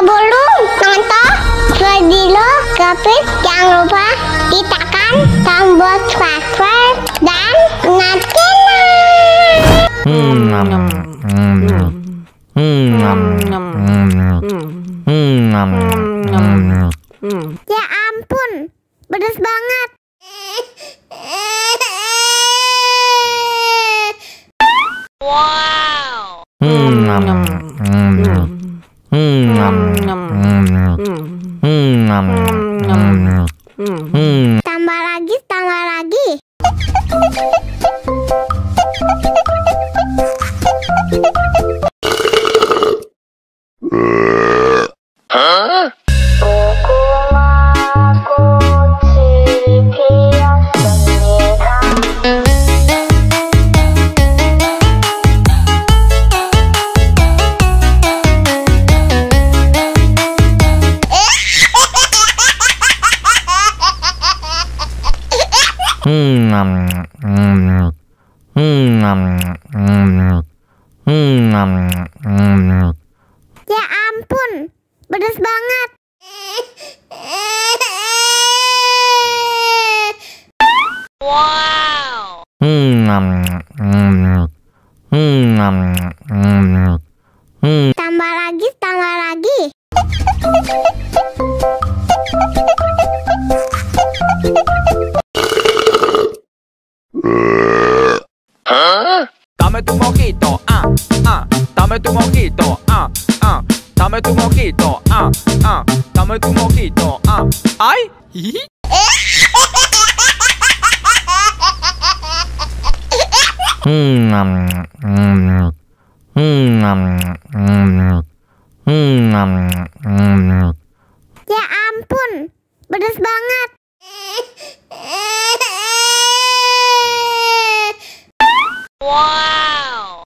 Sebelum nonton video Kepit, jangan lupa tekan tombol subscribe dan nyalakan. Ya ampun, pedas banget. Wow. Tambah lagi, tambah lagi. Ya ampun, pedas banget. Wow. Tambah lagi, tambah lagi. Dame tu mojito, dame tu mojito, dame tu mojito, dame tu mojito, ay. Ya ampun, pedas banget. Wow.